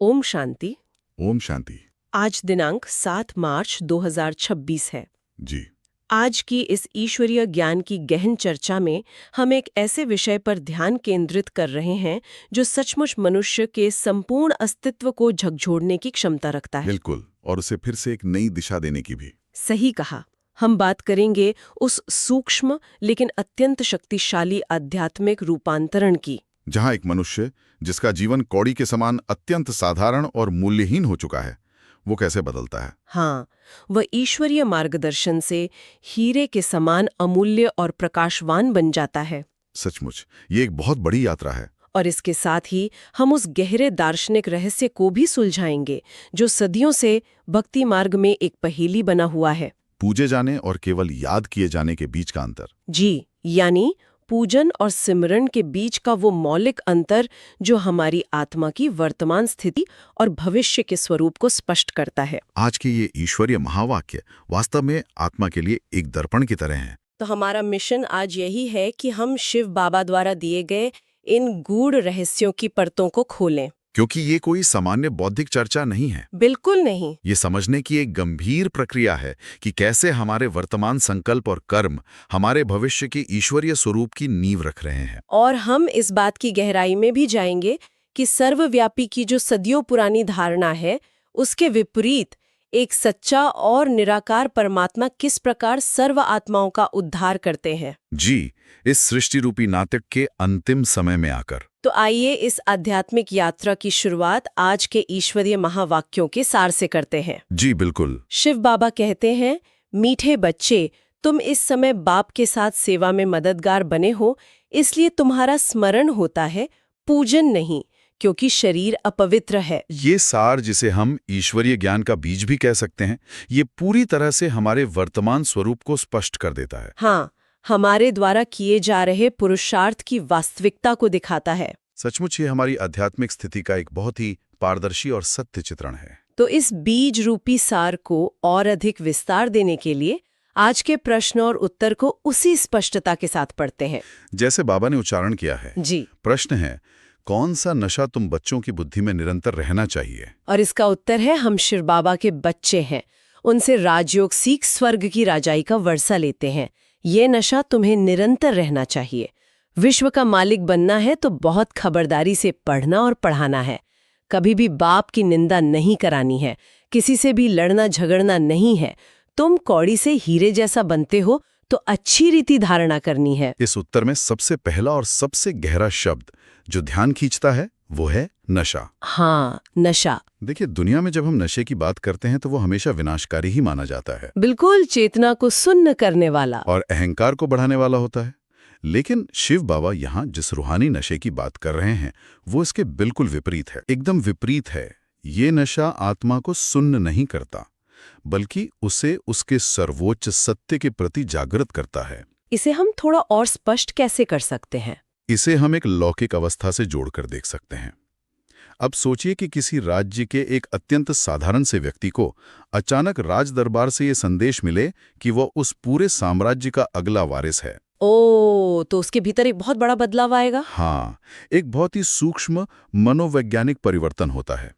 ओम शांति। ओम शांति। आज दिनांक 7 मार्च 2026 है। जी। आज की इस ईश्वरीय ज्ञान की गहन चर्चा में हम एक ऐसे विषय पर ध्यान केंद्रित कर रहे हैं जो सचमुच मनुष्य के संपूर्ण अस्तित्व को झकझोरने की क्षमता रखता है। बिल्कुल, और उसे फिर से एक नई दिशा देने की भी। सही कहा। हम बात करेंगे उस सूक्ष्म लेकिन अत्यंत शक्तिशाली आध्यात्मिक रूपांतरण की, जहां एक मनुष्य जिसका जीवन कौड़ी के समान अत्यंत साधारण और मूल्यहीन हो चुका है, वो कैसे बदलता है। हाँ, वह ईश्वरीय मार्गदर्शन से हीरे के समान अमूल्य और प्रकाशवान बन जाता है। सचमुच ये एक बहुत बड़ी यात्रा है। और इसके साथ ही हम उस गहरे दार्शनिक रहस्य को भी सुलझाएंगे जो सदियों से भक्ति मार्ग में एक पहेली बना हुआ है। पूजे जाने और केवल याद किए जाने के बीच का अंतर। जी, यानी पूजन और सिमरन के बीच का वो मौलिक अंतर जो हमारी आत्मा की वर्तमान स्थिति और भविष्य के स्वरूप को स्पष्ट करता है। आज के ये ईश्वरीय महावाक्य वास्तव में आत्मा के लिए एक दर्पण की तरह हैं। तो हमारा मिशन आज यही है कि हम शिव बाबा द्वारा दिए गए इन गूढ़ रहस्यों की परतों को खोलें। क्योंकि ये कोई सामान्य बौद्धिक चर्चा नहीं है। बिल्कुल नहीं। ये समझने की एक गंभीर प्रक्रिया है कि कैसे हमारे वर्तमान संकल्प और कर्म हमारे भविष्य के ईश्वरीय स्वरूप की नींव रख रहे हैं। और हम इस बात की गहराई में भी जाएंगे कि सर्वव्यापी की जो सदियों पुरानी धारणा है, उसके विपरीत एक सच्चा और निराकार परमात्मा किस प्रकार सर्व आत्माओं का उद्धार करते हैं। जी, इस सृष्टि रूपी नाटक के अंतिम समय में आकर। तो आइए इस आध्यात्मिक यात्रा की शुरुआत आज के ईश्वरीय महावाक्यों के सार से करते हैं। जी बिल्कुल। शिव बाबा कहते हैं, मीठे बच्चे, तुम इस समय बाप के साथ सेवा में मददगार बने हो, इसलिए तुम्हारा स्मरण होता है, पूजन नहीं, क्योंकि शरीर अपवित्र है। ये सार, जिसे हम ईश्वरीय ज्ञान का बीज भी कह सकते हैं, ये पूरी तरह से हमारे वर्तमान स्वरूप को स्पष्ट कर देता है। हाँ, हमारे द्वारा किए जा रहे पुरुषार्थ की वास्तविकता को दिखाता है। सचमुच ये हमारी आध्यात्मिक स्थिति का एक बहुत ही पारदर्शी और सत्य चित्रण है। तो इस बीज रूपी सार को और अधिक विस्तार देने के लिए आज के प्रश्न और उत्तर को उसी स्पष्टता के साथ पढ़ते हैं जैसे बाबा ने उच्चारण किया है। जी। प्रश्न है, कौन सा नशा तुम बच्चों की बुद्धि में निरंतर रहना चाहिए? और इसका उत्तर है, हम शिव बाबा के बच्चे हैं, उनसे राजयोग सीख स्वर्ग की राजाई का वर्षा लेते हैं। ये नशा तुम्हें निरंतर रहना चाहिए। विश्व का मालिक बनना है तो बहुत खबरदारी से पढ़ना और पढ़ाना है। कभी भी बाप की निंदा नहीं करानी है, किसी से भी लड़ना झगड़ना नहीं है। तुम कौड़ी से हीरे जैसा बनते हो तो अच्छी रीति धारणा करनी है। इस उत्तर में सबसे पहला और सबसे गहरा शब्द जो ध्यान खींचता है वो है नशा। हाँ, नशा। देखिए, दुनिया में जब हम नशे की बात करते हैं तो वो हमेशा विनाशकारी ही माना जाता है। बिल्कुल, चेतना को सुन्न करने वाला और अहंकार को बढ़ाने वाला होता है। लेकिन शिव बाबा यहाँ जिस रूहानी नशे की बात कर रहे हैं वो इसके बिल्कुल विपरीत है, एकदम विपरीत है। ये नशा आत्मा को सुन्न नहीं करता, बल्कि उसे उसके सर्वोच्च सत्य के प्रति जागृत करता है। इसे हम थोड़ा और स्पष्ट कैसे कर सकते हैं? इसे हम एक लौकिक अवस्था से जोड़कर देख सकते हैं। अब सोचिए कि किसी राज्य के एक अत्यंत साधारण से व्यक्ति को अचानक राज दरबार से ये संदेश मिले कि वो उस पूरे साम्राज्य का अगला वारिस है। ओ, तो उसके भीतर एक बहुत बड़ा बदलाव आएगा। हाँ, एक बहुत ही सूक्ष्म मनोवैज्ञानिक परिवर्तन होता है।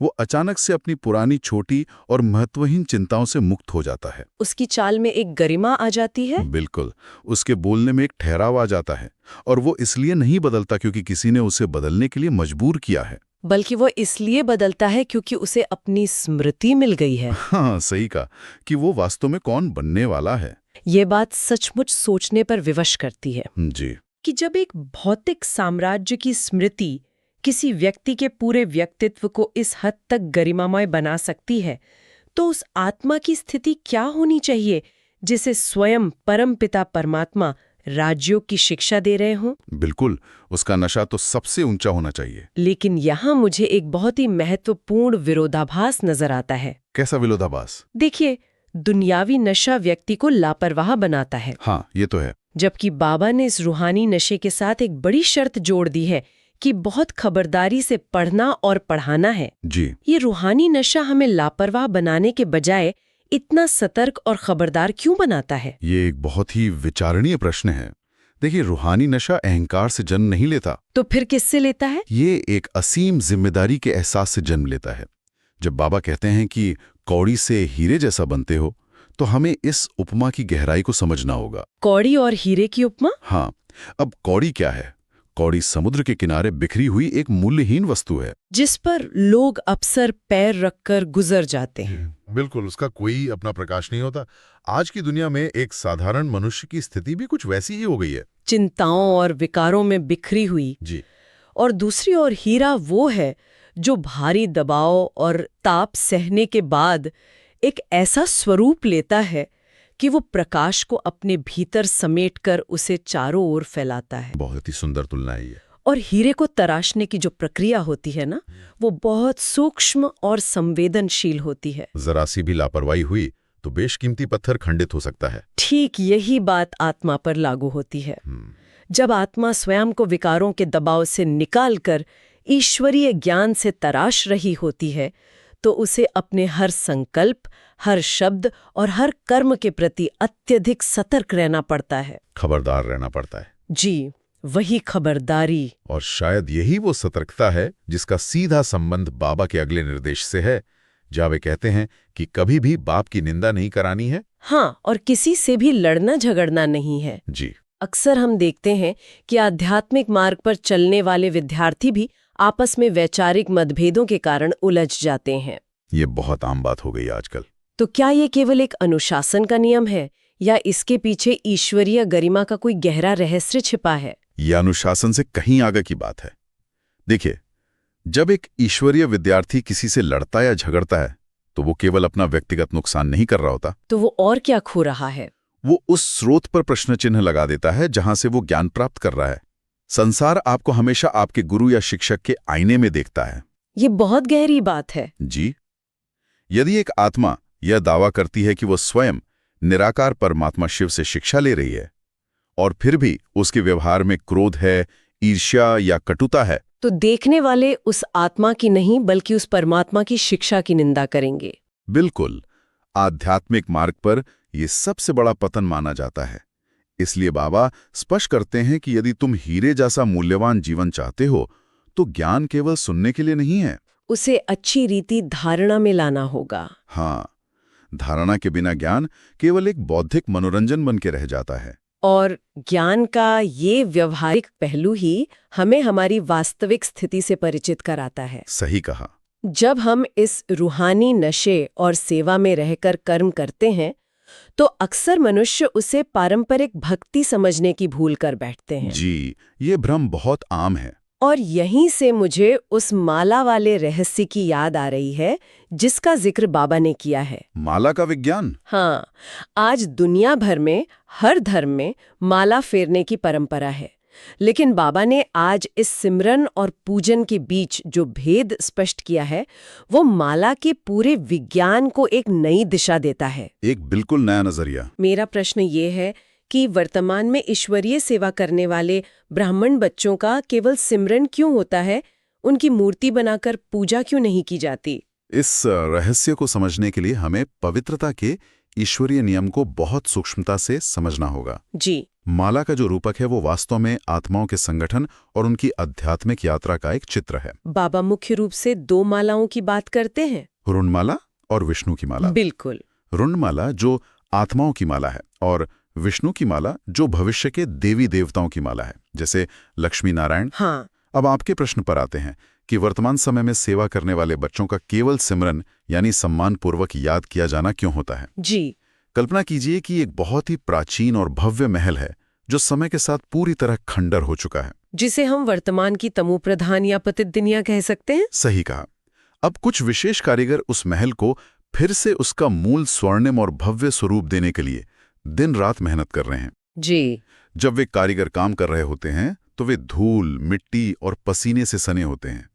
वो अचानक से अपनी पुरानी छोटी और महत्वहीन चिंताओं से मुक्त हो जाता है। उसकी चाल में एक गरिमा आ जाती है। बिल्कुल, उसके बोलने में एक ठहराव आ जाता है। और वो इसलिए नहीं बदलता क्योंकि किसी ने उसे बदलने के लिए मजबूर किया है, बल्कि वो इसलिए बदलता है क्योंकि उसे अपनी स्मृति मिल गई है। हाँ, सही कहा, कि वो वास्तव में कौन बनने वाला है। ये बात सचमुच सोचने पर विवश करती है जी। कि जब एक भौतिक साम्राज्य की स्मृति किसी व्यक्ति के पूरे व्यक्तित्व को इस हद तक गरिमामय बना सकती है, तो उस आत्मा की स्थिति क्या होनी चाहिए जिसे स्वयं परमपिता परमात्मा राजयोग की शिक्षा दे रहे हों? बिल्कुल, उसका नशा तो सबसे ऊंचा होना चाहिए। लेकिन यहाँ मुझे एक बहुत ही महत्वपूर्ण विरोधाभास नजर आता है। कैसा विरोधाभास? देखिए, दुनियावी नशा व्यक्ति को लापरवाह बनाता है। हाँ, ये तो है। जबकि बाबा ने इस रूहानी नशे के साथ एक बड़ी शर्त जोड़ दी है कि बहुत खबरदारी से पढ़ना और पढ़ाना है। जी। ये रूहानी नशा हमें लापरवाह बनाने के बजाय इतना सतर्क और खबरदार क्यों बनाता है? ये एक बहुत ही विचारणीय प्रश्न है। देखिए, रूहानी नशा अहंकार से जन्म नहीं लेता। तो फिर किससे लेता है? ये एक असीम जिम्मेदारी के एहसास से जन्म लेता है। जब बाबा कहते हैं कि कौड़ी से हीरे जैसा बनते हो, तो हमें इस उपमा की गहराई को समझना होगा। कौड़ी और हीरे की उपमा? हाँ, अब कौड़ी क्या है? कौड़ी समुद्र के किनारे बिखरी हुई एक मूल्यहीन वस्तु है, जिस पर लोग अक्सर पैर रखकर गुजर जाते हैं। बिल्कुल, उसका कोई अपना प्रकाश नहीं होता। आज की दुनिया में एक साधारण मनुष्य की स्थिति भी कुछ वैसी ही हो गई है। चिंताओं और विकारों में बिखरी हुई। जी, और दूसरी ओर हीरा वो है जो भारी दबाव और ताप सहने के बाद एक ऐसा स्वरूप लेता है कि वो प्रकाश को अपने भीतर समेटकर उसे चारों ओर फैलाता है। बहुत ही सुंदर तुलना है ये। और हीरे को तराशने की जो प्रक्रिया होती है ना, वो बहुत सूक्ष्म और संवेदनशील होती है। जरा सी भी लापरवाही हुई तो बेशकीमती पत्थर खंडित हो सकता है। ठीक यही बात आत्मा पर लागू होती है। जब आत्मा स्वयं को विकारों के दबाव से निकालकर ईश्वरीय ज्ञान से तराश रही होती है, तो उसे अपने हर संकल्प, हर शब्द और हर कर्म के प्रति अत्यधिक सतर्क रहना पड़ता है। खबरदार रहना पड़ता है। जी, वही खबरदारी। और शायद यही वो सतर्कता है जिसका सीधा संबंध बाबा के अगले निर्देश से है, जहाँ वे कहते हैं कि कभी भी बाप की निंदा नहीं करानी है। हाँ, और किसी से भी लड़ना झगड़ना नहीं है। जी, अक्सर हम देखते हैं कि आध्यात्मिक मार्ग पर चलने वाले विद्यार्थी भी आपस में वैचारिक मतभेदों के कारण उलझ जाते हैं। ये बहुत आम बात हो गई आजकल। तो क्या ये केवल एक अनुशासन का नियम है, या इसके पीछे ईश्वरीय गरिमा का कोई गहरा रहस्य छिपा है? यह अनुशासन से कहीं आगे की बात है। देखिए, जब एक ईश्वरीय विद्यार्थी किसी से लड़ता या झगड़ता है, तो वो केवल अपना व्यक्तिगत नुकसान नहीं कर रहा होता। तो वो और क्या खो रहा है? वो उस स्रोत पर प्रश्न चिन्ह लगा देता है जहां से वो ज्ञान प्राप्त कर रहा है। संसार आपको हमेशा आपके गुरु या शिक्षक के आईने में देखता है। ये बहुत गहरी बात है। जी, यदि एक आत्मा यह दावा करती है कि वो स्वयं निराकार परमात्मा शिव से शिक्षा ले रही है, और फिर भी उसके व्यवहार में क्रोध है, ईर्ष्या या कटुता है, तो देखने वाले उस आत्मा की नहीं बल्कि उस परमात्मा की शिक्षा की निंदा करेंगे। बिल्कुल, आध्यात्मिक मार्ग पर यह सबसे बड़ा पतन माना जाता है। इसलिए बाबा स्पष्ट करते हैं कि यदि तुम हीरे जैसा मूल्यवान जीवन चाहते हो, तो ज्ञान केवल सुनने के लिए नहीं है, उसे अच्छी रीति धारणा में लाना होगा। हाँ, धारणा के बिना ज्ञान केवल एक बौद्धिक मनोरंजन बन के रह जाता है। और ज्ञान का ये व्यवहारिक पहलू ही हमें हमारी वास्तविक स्थिति से परिचित कराता है। सही कहा। जब हम इस रूहानी नशे और सेवा में रहकर कर्म करते हैं, तो अक्सर मनुष्य उसे पारंपरिक भक्ति समझने की भूल कर बैठते हैं। जी, ये भ्रम बहुत आम है। और यहीं से मुझे उस माला वाले रहस्य की याद आ रही है जिसका जिक्र बाबा ने किया है। माला का विज्ञान? हाँ, आज दुनिया भर में हर धर्म में माला फेरने की परंपरा है, लेकिन बाबा ने आज इस सिमरन और पूजन के बीच जो भेद स्पष्ट किया है, वो माला के पूरे विज्ञान को एक नई दिशा देता है। एक बिल्कुल नया नजरिया। मेरा प्रश्न ये है कि वर्तमान में ईश्वरीय सेवा करने वाले ब्राह्मण बच्चों का केवल सिमरन क्यों होता है? उनकी मूर्ति बनाकर पूजा क्यों नहीं की जाती? इस रहस्य को समझने के लिए हमें पवित्रता के ईश्वरीय नियम को बहुत सूक्ष्मता से समझना होगा। जी, माला का जो रूपक है वो वास्तव में आत्माओं के संगठन और उनकी आध्यात्मिक यात्रा का एक चित्र है। बाबा मुख्य रूप से दो मालाओं की बात करते हैं, रुणमाला और विष्णु की माला। बिल्कुल। रुणमाला जो आत्माओं की माला है, और विष्णु की माला जो भविष्य के देवी देवताओं की माला है, जैसे लक्ष्मी नारायण। हाँ, अब आपके प्रश्न पर आते हैं कि वर्तमान समय में सेवा करने वाले बच्चों का केवल सिमरन यानी सम्मानपूर्वक याद किया जाना क्यों होता है? जी, कल्पना कीजिए कि एक बहुत ही प्राचीन और भव्य महल है जो समय के साथ पूरी तरह खंडर हो चुका है, जिसे हम वर्तमान की तमो प्रधान या पतित दुनिया कह सकते हैं। सही कहा। अब कुछ विशेष कारीगर उस महल को फिर से उसका मूल स्वर्णिम और भव्य स्वरूप देने के लिए दिन रात मेहनत कर रहे हैं। जी, जब वे कारीगर काम कर रहे होते हैं तो वे धूल, मिट्टी और पसीने से सने होते हैं।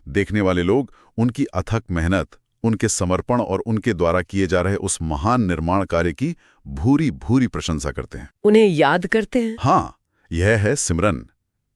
देखने वाले लोग उनकी अथक मेहनत, उनके समर्पण और उनके द्वारा किए जा रहे उस महान निर्माण कार्य की भूरी भूरी प्रशंसा करते हैं, उन्हें याद करते हैं। हाँ, यह है सिमरन।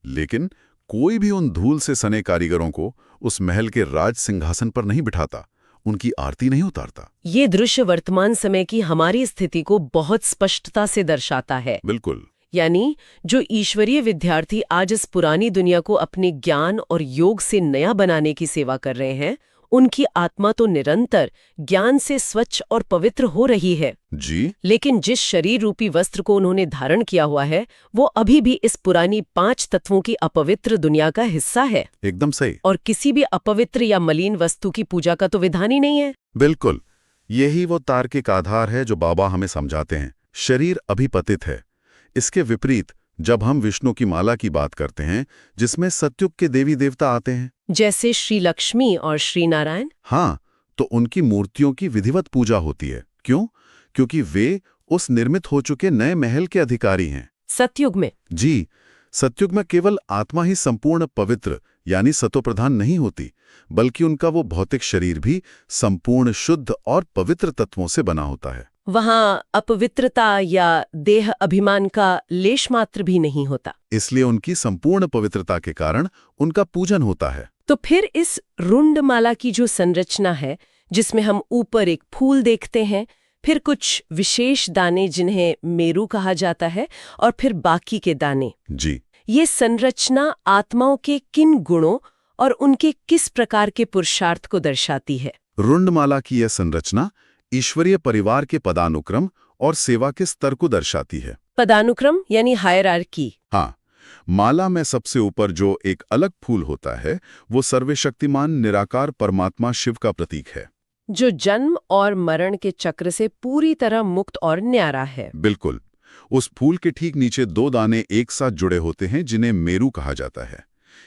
लेकिन कोई भी उन धूल से सने कारीगरों को उस महल के राज सिंहासन पर नहीं बिठाता, उनकी आरती नहीं उतारता। ये दृश्य वर्तमान समय की हमारी स्थिति को बहुत स्पष्टता से दर्शाता है। बिल्कुल। यानी जो ईश्वरीय विद्यार्थी आज इस पुरानी दुनिया को अपने ज्ञान और योग से नया बनाने की सेवा कर रहे हैं, उनकी आत्मा तो निरंतर ज्ञान से स्वच्छ और पवित्र हो रही है। जी, लेकिन जिस शरीर रूपी वस्त्र को उन्होंने धारण किया हुआ है, वो अभी भी इस पुरानी 5 तत्वों की अपवित्र दुनिया का हिस्सा है। एकदम सही। और किसी भी अपवित्र या मलिन वस्तु की पूजा का तो विधान ही नहीं है। बिल्कुल, यही वो तार्किक आधार है जो बाबा हमें समझाते हैं। शरीर अभी पतित है। इसके विपरीत जब हम विष्णु की माला की बात करते हैं, जिसमें सत्युग के देवी देवता आते हैं, जैसे श्री लक्ष्मी और श्री नारायण, हाँ, तो उनकी मूर्तियों की विधिवत पूजा होती है। क्यों? क्योंकि वे उस निर्मित हो चुके नए महल के अधिकारी हैं। सतयुग में। जी, सतयुग में केवल आत्मा ही संपूर्ण पवित्र यानी सतोप्रधान नहीं होती, बल्कि उनका वो भौतिक शरीर भी संपूर्ण शुद्ध और पवित्र तत्वों से बना होता है। वहां अपवित्रता या देह अभिमान का लेश मात्र भी नहीं होता। इसलिए उनकी संपूर्ण पवित्रता के कारण उनका पूजन होता है। तो फिर इस रुंडमाला की जो संरचना है, जिसमें हम ऊपर एक फूल देखते हैं, फिर कुछ विशेष दाने जिन्हें मेरू कहा जाता है, और फिर बाकी के दाने, जी, ये संरचना आत्माओं के किन गुणों और उनके किस प्रकार के पुरुषार्थ को दर्शाती है? रुंडमाला की यह संरचना ईश्वरीय परिवार के पदानुक्रम और सेवा के स्तर को दर्शाती है। पदानुक्रम यानी हायरार्की। हाँ, माला में सबसे ऊपर जो एक अलग फूल होता है, वो सर्वशक्तिमान निराकार परमात्मा शिव का प्रतीक है, जो जन्म और मरण के चक्र से पूरी तरह मुक्त और न्यारा है। बिल्कुल। उस फूल के ठीक नीचे 2 दाने एक साथ जुड़े होते हैं, जिन्हें मेरू कहा जाता है।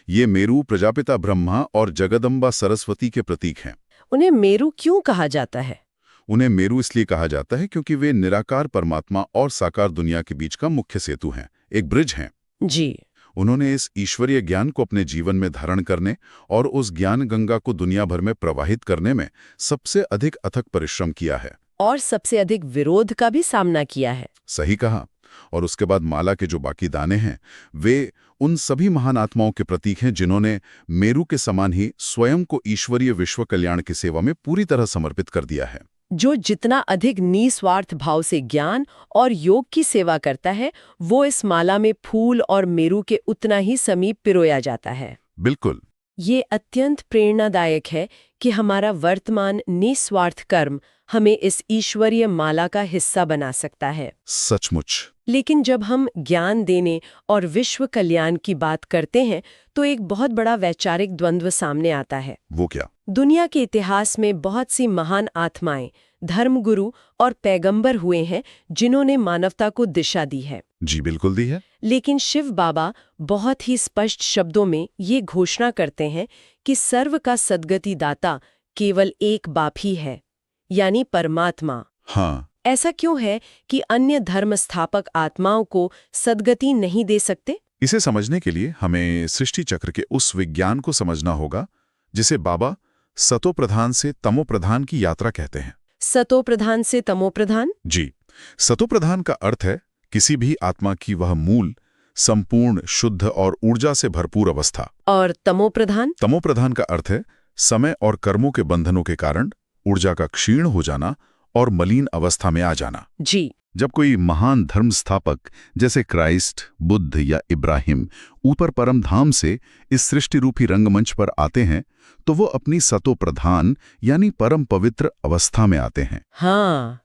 ये मेरू प्रजापिता ब्रह्मा और जगदम्बा सरस्वती के प्रतीक हैं। उन्हें मेरू क्यों कहा जाता है? उन्हें मेरू इसलिए कहा जाता है क्योंकि वे निराकार परमात्मा और साकार दुनिया के बीच का मुख्य सेतु हैं, एक ब्रिज हैं। जी। उन्होंने इस ईश्वरीय ज्ञान को अपने जीवन में धारण करने और उस ज्ञान गंगा को दुनिया भर में प्रवाहित करने में सबसे अधिक अथक परिश्रम किया है। और सबसे अधिक विरोध का भी सामना किया है। सही कहा। और उसके बाद माला के जो बाकी दाने हैं, वे उन सभी महान आत्माओं के प्रतीक हैं जिन्होंने मेरू के समान ही स्वयं को ईश्वरीय विश्व कल्याण की सेवा में पूरी तरह समर्पित कर दिया है। जो जितना अधिक निस्वार्थ भाव से ज्ञान और योग की सेवा करता है, वो इस माला में फूल और मेरू के उतना ही समीप पिरोया जाता है। बिल्कुल। ये अत्यंत प्रेरणादायक है कि हमारा वर्तमान निस्वार्थ कर्म हमें इस ईश्वरीय माला का हिस्सा बना सकता है। सचमुच। लेकिन जब हम ज्ञान देने और विश्व कल्याण की बात करते हैं, तो एक बहुत बड़ा वैचारिक द्वंद्व सामने आता है। वो क्या? दुनिया के इतिहास में बहुत सी महान आत्माएं, धर्मगुरु और पैगंबर हुए हैं जिन्होंने मानवता को दिशा दी है। जी बिल्कुल दी है। लेकिन शिव बाबा बहुत ही स्पष्ट शब्दों में ये घोषणा करते हैं कि सर्व का सद्गति दाता केवल एक बाप ही है, यानी परमात्मा। हाँ। ऐसा क्यों है कि अन्य धर्म स्थापक आत्माओं को सद्गति नहीं दे सकते? इसे समझने के लिए हमें सृष्टि चक्र के उस विज्ञान को समझना होगा जिसे बाबा सतोप्रधान से तमोप्रधान की यात्रा कहते हैं। सतोप्रधान से तमोप्रधान? जी। सतोप्रधान का अर्थ है किसी भी आत्मा की वह मूल, संपूर्ण, शुद्ध और ऊर्जा से भरपूर अवस्था। और तमोप्रधान? तमोप्रधान का अर्थ है समय और कर्मों के बंधनों के कारण ऊर्जा का क्षीण हो जाना और मलिन अवस्था में आ जाना। जी। जब कोई महान धर्म स्थापक जैसे क्राइस्ट, बुद्ध या इब्राहिम ऊपर परम धाम से इस सृष्टि रूपी रंगमंच पर आते हैं, तो वो अपनी सतोप्रधान यानी परम पवित्र अवस्था में आते हैं। हाँ,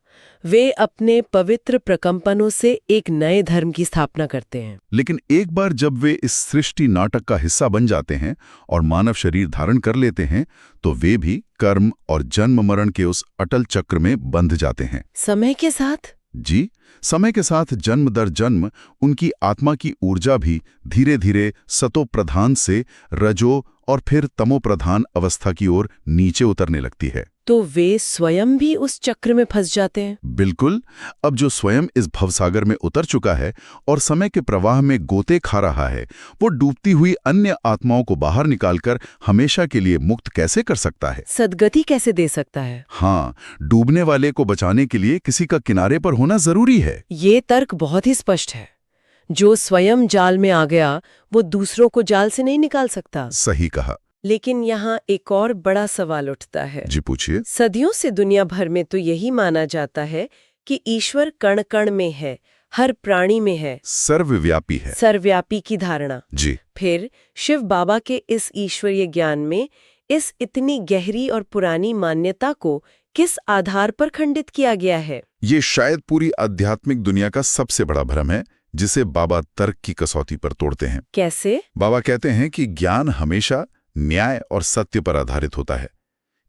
वे अपने पवित्र प्रकंपनों से एक नए धर्म की स्थापना करते हैं। लेकिन एक बार जब वे इस सृष्टि नाटक का हिस्सा बन जाते हैं और मानव शरीर धारण कर लेते हैं, तो वे भी कर्म और जन्म मरण के उस अटल चक्र में बंध जाते हैं। समय के साथ? जी, समय के साथ जन्म दर जन्म उनकी आत्मा की ऊर्जा भी धीरे धीरे सतोप्रधान से रजो और फिर तमोप्रधान अवस्था की ओर नीचे उतरने लगती है। तो वे स्वयं भी उस चक्र में फंस जाते हैं? बिल्कुल। अब जो स्वयं इस भवसागर में उतर चुका है और समय के प्रवाह में गोते खा रहा है, वो डूबती हुई अन्य आत्माओं को बाहर निकालकर हमेशा के लिए मुक्त कैसे कर सकता है? सद्गति कैसे दे सकता है? हाँ, डूबने वाले को बचाने के लिए किसी का किनारे पर होना जरूरी है। ये तर्क बहुत ही स्पष्ट है। जो स्वयं जाल में आ गया, वो दूसरों को जाल से नहीं निकाल सकता। सही कहा। लेकिन यहाँ एक और बड़ा सवाल उठता है। जी पूछिए। सदियों से दुनिया भर में तो यही माना जाता है कि ईश्वर कण कण में है, हर प्राणी में है, सर्वव्यापी है। सर्वव्यापी की धारणा। जी, फिर शिव बाबा के इस ईश्वरीय ज्ञान में इस इतनी गहरी और पुरानी मान्यता को किस आधार पर खंडित किया गया है? ये शायद पूरी आध्यात्मिक दुनिया का सबसे बड़ा भ्रम है, जिसे बाबा तर्क की कसौटी पर तोड़ते हैं। कैसे? बाबा कहते हैं कि ज्ञान हमेशा न्याय और सत्य पर आधारित होता है।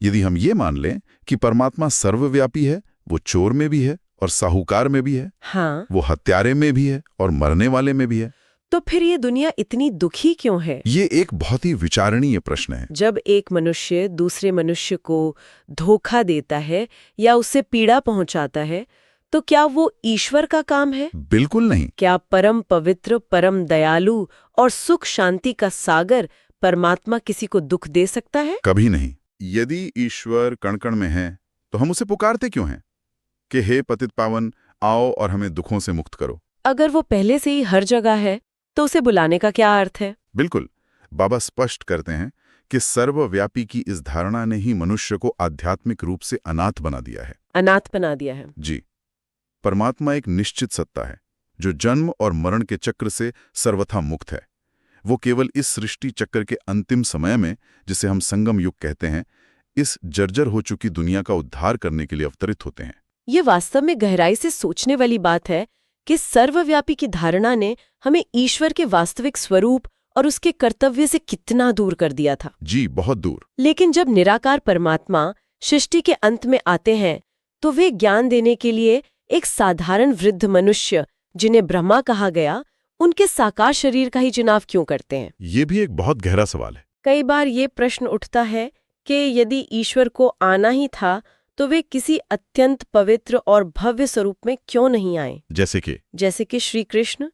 यदि हम ये मान लें कि परमात्मा सर्वव्यापी है, वो चोर में भी है और साहूकार में भी है, हाँ, वो हत्यारे में भी है और मरने वाले में भी है, तो फिर ये दुनिया इतनी दुखी क्यों है? ये एक बहुत ही विचारणीय प्रश्न है। जब एक मनुष्य दूसरे मनुष्य को धोखा देता है या उससे पीड़ा पहुंचाता है, तो क्या वो ईश्वर का काम है? बिल्कुल नहीं। क्या परम पवित्र, परम दयालु और सुख शांति का सागर परमात्मा किसी को दुख दे सकता है? कभी नहीं। यदि ईश्वर कण-कण में है, तो हम उसे पुकारते क्यों हैं कि हे पतित पावन, आओ और हमें दुखों से मुक्त करो? अगर वो पहले से ही हर जगह है, तो उसे बुलाने का क्या अर्थ है? बिल्कुल। बाबा स्पष्ट करते हैं कि सर्वव्यापी की इस धारणा ने ही मनुष्य को आध्यात्मिक रूप से अनाथ बना दिया है। अनाथ बना दिया है। जी, परमात्मा एक निश्चित सत्ता है जो जन्म और मरण के चक्र से सर्वथा मुक्त है। वो केवल इस सृष्टि चक्र के अंतिम समय में, जिसे हम संगम युग कहते हैं, इस जर्जर हो चुकी दुनिया का उद्धार करने के लिए अवतरित होते हैं। ये वास्तव में गहराई से सोचने वाली बात है कि सर्वव्यापी की धारणा ने हमें ईश्वर के वास्तविक स्वरूप और उसके कर्तव्य से कितना दूर कर दिया था। जी, बहुत दूर। लेकिन जब निराकार परमात्मा सृष्टि के अंत में आते हैं, तो वे ज्ञान देने के लिए एक साधारण वृद्ध मनुष्य, जिन्हें ब्रह्मा कहा गया, उनके साकार शरीर का ही चुनाव क्यों करते हैं? ये भी एक बहुत गहरा सवाल है। कई बार ये प्रश्न उठता है कि यदि ईश्वर को आना ही था, तो वे किसी अत्यंत पवित्र और भव्य स्वरूप में क्यों नहीं आए? जैसे कि श्री कृष्ण,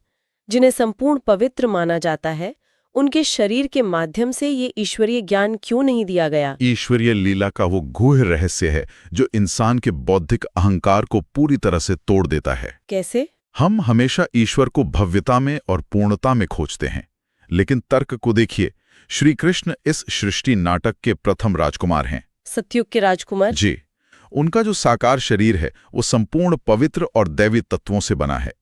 जिन्हें संपूर्ण पवित्र माना जाता है, उनके शरीर के माध्यम से ये ईश्वरीय ज्ञान क्यों नहीं दिया गया? ईश्वरीय लीला का वो गूढ़ रहस्य है जो इंसान के बौद्धिक अहंकार को पूरी तरह से तोड़ देता है। कैसे? हम हमेशा ईश्वर को भव्यता में और पूर्णता में खोजते हैं, लेकिन तर्क को देखिए। श्री कृष्ण इस सृष्टि नाटक के प्रथम राजकुमार हैं। सतयुग के राजकुमार? जी, उनका जो साकार शरीर है वो संपूर्ण पवित्र और दैवी तत्वों से बना है।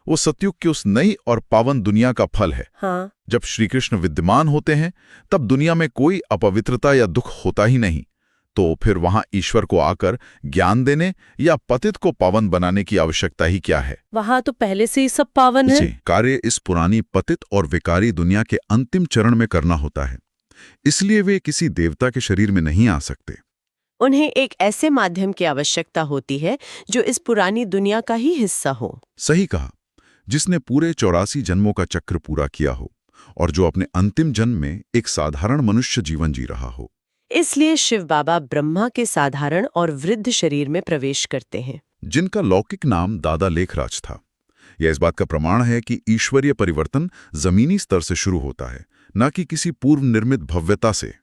वो सतयुग की उस नई और पावन दुनिया का फल है। हाँ। जब श्री कृष्ण विद्यमान होते हैं, तब दुनिया में कोई अपवित्रता या दुख होता ही नहीं। तो फिर वहां ईश्वर को आकर ज्ञान देने या पतित को पावन बनाने की आवश्यकता ही क्या है? वहां तो पहले से ही सब पावन है। कार्य इस पुरानी पतित और विकारी दुनिया के अंतिम चरण में करना होता है। इसलिए वे किसी देवता के शरीर में नहीं आ सकते। उन्हें एक ऐसे माध्यम की आवश्यकता होती है जो इस पुरानी दुनिया का ही हिस्सा हो। सही कहा, जिसने पूरे 84 जन्मों का चक्र पूरा किया हो और जो अपने अंतिम जन्म में एक साधारण मनुष्य जीवन जी रहा हो। इसलिए शिव बाबा ब्रह्मा के साधारण और वृद्ध शरीर में प्रवेश करते हैं, जिनका लौकिक नाम दादा लेखराज था। यह इस बात का प्रमाण है कि ईश्वरीय परिवर्तन जमीनी स्तर से शुरू होता है, न कि किसी पूर्व निर्मित भव्यता से।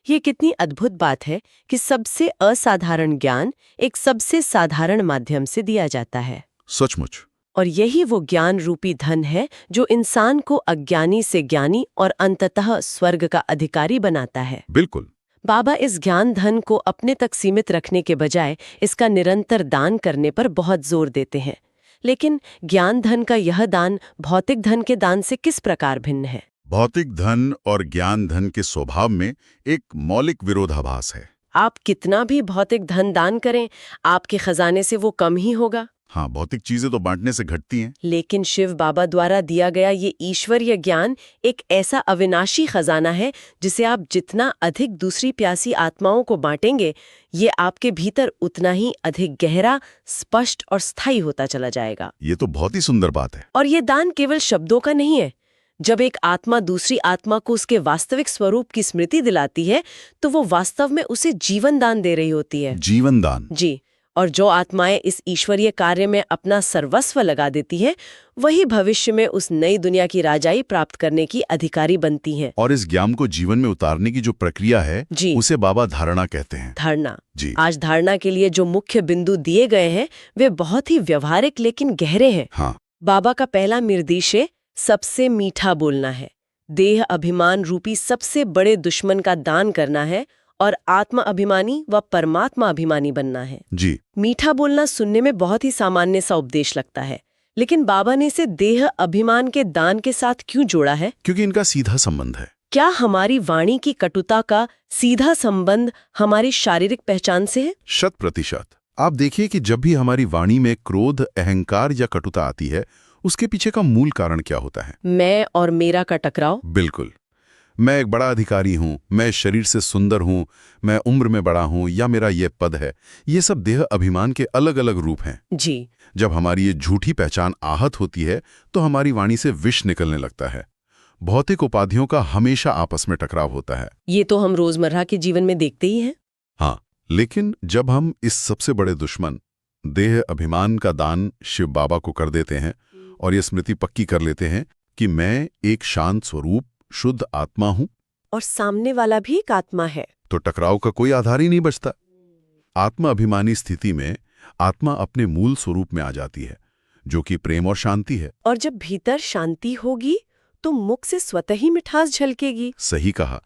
ये कितनी अद्भुत बात है कि सबसे असाधारण ज्ञान एक सबसे साधारण माध्यम से दिया जाता है। सचमुच। और यही वो ज्ञान रूपी धन है जो इंसान को अज्ञानी से ज्ञानी और अंततः स्वर्ग का अधिकारी बनाता है। बिल्कुल। बाबा इस ज्ञान धन को अपने तक सीमित रखने के बजाय इसका निरंतर दान करने पर बहुत जोर देते हैं। लेकिन ज्ञान धन का यह दान भौतिक धन के दान से किस प्रकार भिन्न है? भौतिक धन और ज्ञान धन के स्वभाव में एक मौलिक विरोधाभास है। आप कितना भी भौतिक धन दान करें, आपके खजाने से वो कम ही होगा। हाँ, भौतिक चीजें तो बांटने से घटती हैं। लेकिन शिव बाबा द्वारा दिया गया ये ईश्वरीय ज्ञान एक ऐसा अविनाशी खजाना है जिसे आप जितना अधिक दूसरी प्यासी आत्माओं को बांटेंगे, ये आपके भीतर उतना ही अधिक गहरा, स्पष्ट और स्थायी होता चला जाएगा। ये तो बहुत ही सुंदर बात है। और ये दान केवल शब्दों का नहीं है। जब एक आत्मा दूसरी आत्मा को उसके वास्तविक स्वरूप की स्मृति दिलाती है, तो वो वास्तव में उसे जीवन दान दे रही होती है। जीवन दान? जी। और जो आत्माएं इस ईश्वरीय कार्य में अपना सर्वस्व लगा देती हैं, वही भविष्य में उस नई दुनिया की राजाई प्राप्त करने की अधिकारी बनती हैं। और इस ज्ञान को जीवन में उतारने की जो प्रक्रिया है, जी, उसे बाबा धारणा कहते हैं। धारणा। जी। आज धारणा के लिए जो मुख्य बिंदु दिए गए हैं, वे बहुत ही व्यवहारिक लेकिन गहरे हैं। हाँ। बाबा का पहला निर्देश सबसे मीठा बोलना है, देह अभिमान रूपी सबसे बड़े दुश्मन का दान करना है और आत्मा अभिमानी व परमात्मा अभिमानी बनना है। जी। मीठा बोलना सुनने में बहुत ही सामान्य सा उपदेश लगता है, लेकिन बाबा ने इसे देह अभिमान के दान के साथ क्यों जोड़ा है? क्योंकि इनका सीधा संबंध है। क्या हमारी वाणी की कटुता का सीधा संबंध हमारी शारीरिक पहचान से है? 100%। आप देखिए कि जब भी हमारी वाणी में क्रोध, अहंकार या कटुता आती है, उसके पीछे का मूल कारण क्या होता है? मैं और मेरा का टकराव। बिल्कुल। मैं एक बड़ा अधिकारी हूं, मैं शरीर से सुंदर हूं, मैं उम्र में बड़ा हूं, या मेरा ये पद है। ये सब देह अभिमान के अलग अलग रूप हैं। जी। जब हमारी ये झूठी पहचान आहत होती है तो हमारी वाणी से विष निकलने लगता है। भौतिक उपाधियों का हमेशा आपस में टकराव होता है। ये तो हम रोजमर्रा के जीवन में देखते ही हैं। हाँ, लेकिन जब हम इस सबसे बड़े दुश्मन देह अभिमान का दान शिव बाबा को कर देते हैं और ये स्मृति पक्की कर लेते हैं कि मैं एक शांत स्वरूप शुद्ध आत्मा हूं, और सामने वाला भी एक आत्मा है, तो टकराव का कोई आधार ही नहीं बचता। आत्मा अभिमानी स्थिति में आत्मा अपने मूल स्वरूप में आ जाती है, जो कि प्रेम और शांति है। और जब भीतर शांति होगी तो मुख से स्वतः ही मिठास झलकेगी। सही कहा।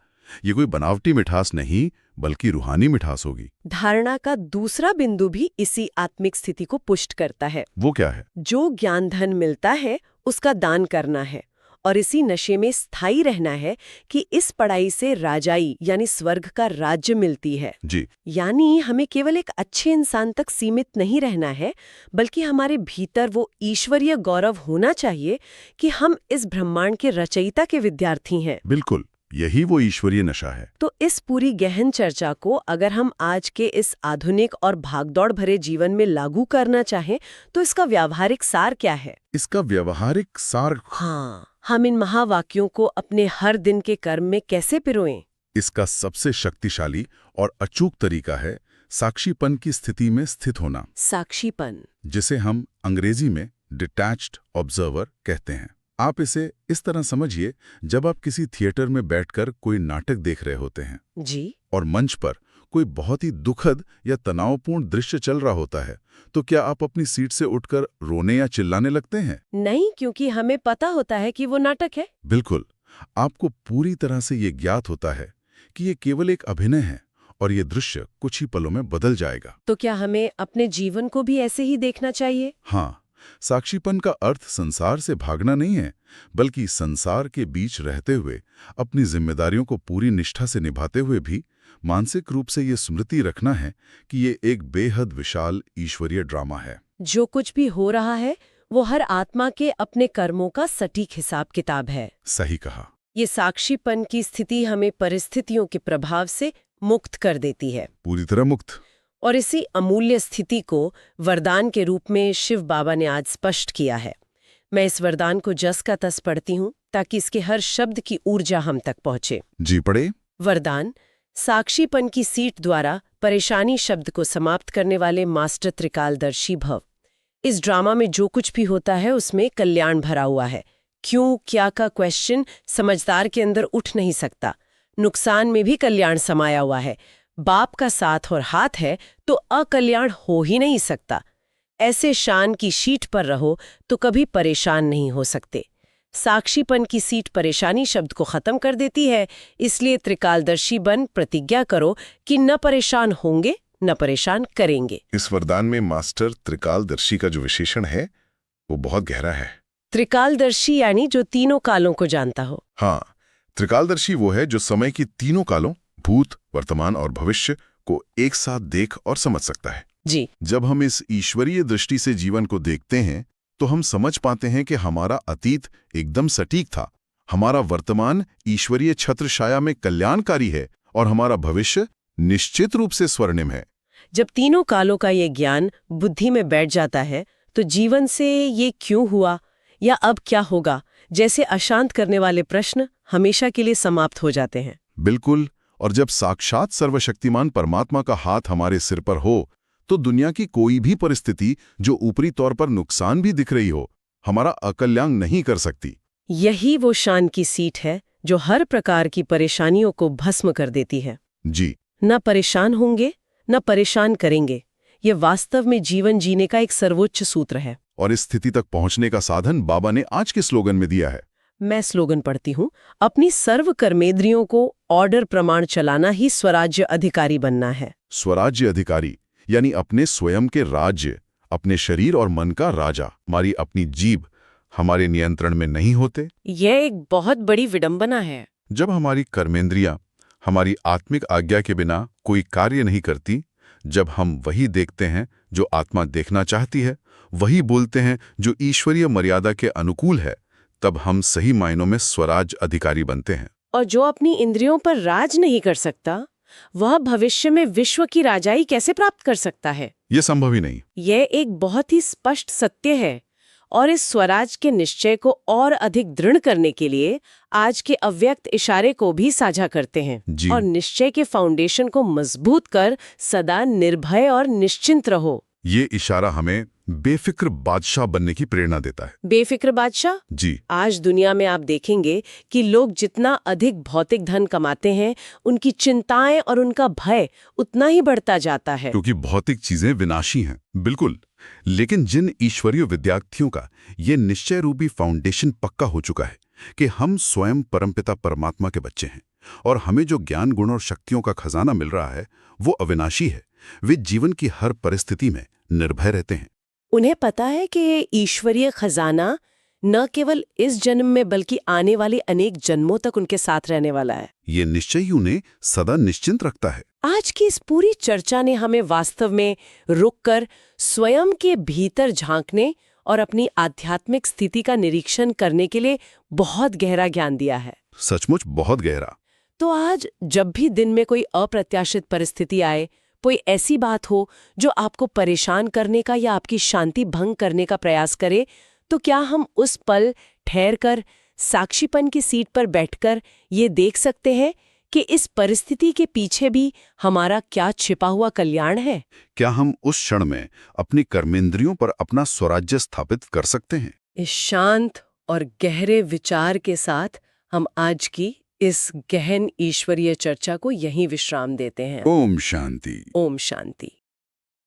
ये कोई बनावटी मिठास नहीं, बल्कि रूहानी मिठास होगी। धारणा का दूसरा बिंदु भी इसी आत्मिक स्थिति को पुष्ट करता है। वो क्या है? जो ज्ञान धन मिलता है उसका दान करना है, और इसी नशे में स्थायी रहना है कि इस पढ़ाई से राजाई यानी स्वर्ग का राज्य मिलती है। जी। यानी हमें केवल एक अच्छे इंसान तक सीमित नहीं रहना है, बल्कि हमारे भीतर वो ईश्वरीय गौरव होना चाहिए कि हम इस ब्रह्मांड के रचयिता के विद्यार्थी हैं। बिल्कुल, यही वो ईश्वरीय नशा है। तो इस पूरी गहन चर्चा को अगर हम आज के इस आधुनिक और भागदौड़ भरे जीवन में लागू करना चाहें तो इसका व्यावहारिक सार क्या है? इसका व्यावहारिक सार, हाँ, हम इन महावाक्यों को अपने हर दिन के कर्म में कैसे पिरोएं? इसका सबसे शक्तिशाली और अचूक तरीका है साक्षीपन की स्थिति में स्थित होना। साक्षीपन, जिसे हम अंग्रेजी में डिटैच्ड ऑब्जर्वर कहते हैं। आप इसे इस तरह समझिए, जब आप किसी थिएटर में बैठकर कोई नाटक देख रहे होते हैं जी, और मंच पर कोई बहुत ही दुखद या तनावपूर्ण दृश्य चल रहा होता है, तो क्या आप अपनी सीट से उठकर रोने या चिल्लाने लगते हैं? नहीं, क्योंकि हमें पता होता है कि वो नाटक है। बिल्कुल। आपको पूरी तरह से ये ज्ञात होता है कि ये केवल एक अभिनय है और ये दृश्य कुछ ही पलों में बदल जाएगा। तो क्या हमें अपने जीवन को भी ऐसे ही देखना चाहिए? हाँ, साक्षीपन का अर्थ संसार से भागना नहीं है, बल्कि संसार के बीच रहते हुए अपनी जिम्मेदारियों को पूरी निष्ठा से निभाते हुए भी मानसिक रूप से ये स्मृति रखना है कि ये एक बेहद विशाल ईश्वरीय ड्रामा है। जो कुछ भी हो रहा है वो हर आत्मा के अपने कर्मों का सटीक हिसाब किताब है। सही कहा। ये साक्षीपन की स्थिति हमें परिस्थितियों के प्रभाव से मुक्त कर देती है, पूरी तरह मुक्त। और इसी अमूल्य स्थिति को वरदान के रूप में शिव बाबा ने आज स्पष्ट किया है। मैं इस वरदान को जस का तस पढ़ती हूँ ताकि इसके हर शब्द की ऊर्जा हम तक पहुँचे। जी, पढ़े। वरदान: साक्षीपन की सीट द्वारा परेशानी शब्द को समाप्त करने वाले मास्टर त्रिकालदर्शी भव। इस ड्रामा में जो कुछ भी होता है उसमें कल्याण भरा हुआ है। क्यों क्या का क्वेश्चन समझदार के अंदर उठ नहीं सकता। नुकसान में भी कल्याण समाया हुआ है। बाप का साथ और हाथ है तो अकल्याण हो ही नहीं सकता। ऐसे शान की सीट पर रहो तो कभी परेशान नहीं हो सकते। साक्षीपन की सीट परेशानी शब्द को खत्म कर देती है, इसलिए त्रिकालदर्शी बन प्रतिज्ञा करो कि न परेशान होंगे न परेशान करेंगे। इस वरदान में मास्टर त्रिकालदर्शी का जो विशेषण है वो बहुत गहरा है। त्रिकालदर्शी यानी जो तीनों कालों को जानता हो। हाँ, त्रिकालदर्शी वो है जो समय की तीनों कालों, भूत, वर्तमान और भविष्य को एक साथ देख और समझ सकता है। जी। जब हम इस ईश्वरीय दृष्टि से जीवन को देखते हैं तो हम समझ पाते हैं कि हमारा अतीत एकदम सटीक था, हमारा वर्तमान ईश्वरीय छत्र छाया में कल्याणकारी है और हमारा भविष्य निश्चित रूप से स्वर्णिम है। जब तीनों कालों का ये ज्ञान बुद्धि में बैठ जाता है तो जीवन से ये क्यों हुआ या अब क्या होगा जैसे अशांत करने वाले प्रश्न हमेशा के लिए समाप्त हो जाते हैं। बिल्कुल। और जब साक्षात सर्वशक्तिमान परमात्मा का हाथ हमारे सिर पर हो तो दुनिया की कोई भी परिस्थिति जो ऊपरी तौर पर नुकसान भी दिख रही हो, हमारा अकल्याण नहीं कर सकती। यही वो शान की सीट है जो हर प्रकार की परेशानियों को भस्म कर देती है। जी। न परेशान होंगे न परेशान करेंगे, ये वास्तव में जीवन जीने का एक सर्वोच्च सूत्र है। और इस स्थिति तक पहुंचने का साधन बाबा ने आज के स्लोगन में दिया है। मैं स्लोगन पढ़ती हूँ। अपनी सर्व कर्मेंद्रियों को ऑर्डर प्रमाण चलाना ही स्वराज्य अधिकारी बनना है। स्वराज्य अधिकारी यानी अपने स्वयं के राज्य, अपने शरीर और मन का राजा, हमारी अपनी जीभ हमारे नियंत्रण में नहीं होते। यह एक बहुत बड़ी विडंबना है। जब हमारी कर्मेंद्रियां हमारी आत्मिक आज्ञा के बिना कोई कार्य नहीं करती, जब हम वही देखते हैं जो आत्मा देखना चाहती है, वही बोलते हैं जो ईश्वरीय मर्यादा के अनुकूल है, तब हम सही मायनों में स्वराज अधिकारी बनते हैं। और जो अपनी इंद्रियों पर राज नहीं कर सकता, वह भविष्य में विश्व की राजाई कैसे प्राप्त कर सकता है? यह संभव ही नहीं। यह एक बहुत ही स्पष्ट सत्य है। और इस स्वराज के निश्चय को और अधिक दृढ़ करने के लिए आज के अव्यक्त इशारे को भी साझा करते हैं। जी। और निश्चय के फाउंडेशन को मजबूत कर सदा निर्भय और निश्चिंत रहो। ये इशारा हमें बेफिक्र बादशाह बनने की प्रेरणा देता है। बेफिक्र बादशाह? जी। आज दुनिया में आप देखेंगे कि लोग जितना अधिक भौतिक धन कमाते हैं, उनकी चिंताएं और उनका भय उतना ही बढ़ता जाता है। क्योंकि भौतिक चीजें विनाशी हैं, बिल्कुल। लेकिन जिन ईश्वरीय विद्यार्थियों का ये निश्चय रूपी फाउंडेशन पक्का हो चुका है कि हम स्वयं परमपिता परमात्मा के बच्चे हैं और हमें जो ज्ञान, गुण और शक्तियों का खजाना मिल रहा है वो अविनाशी है, वे जीवन की हर परिस्थिति में निर्भय रहते हैं। उन्हें पता है कि ये ईश्वरीय खजाना न केवल इस जन्म में बल्कि आने वाले अनेक जन्मों तक उनके साथ रहने वाला है। ये निश्चय ही उन्हें सदा निश्चिंत रखता है। आज की इस पूरी चर्चा ने हमें वास्तव में रुककर स्वयं के भीतर झांकने और अपनी आध्यात्मिक स्थिति का निरीक्षण करने के लिए बहुत गहरा ज्ञान दिया है। सचमुच बहुत गहरा। तो आज जब भी दिन में कोई अप्रत्याशित परिस्थिति आए, कोई ऐसी बात हो जो आपको परेशान करने का या आपकी शांति भंग करने का प्रयास करे, तो क्या हम उस पल ठहरकर साक्षीपन की सीट पर बैठकर ये देख सकते हैं कि इस परिस्थिति के पीछे भी हमारा क्या छिपा हुआ कल्याण है? क्या हम उस क्षण में अपनी कर्मेंद्रियों पर अपना स्वराज्य स्थापित कर सकते हैं? इस शांत और गहरे विचार के साथ हम आज की इस गहन ईश्वरीय चर्चा को यहीं विश्राम देते हैं। ओम शांति। ओम शांति।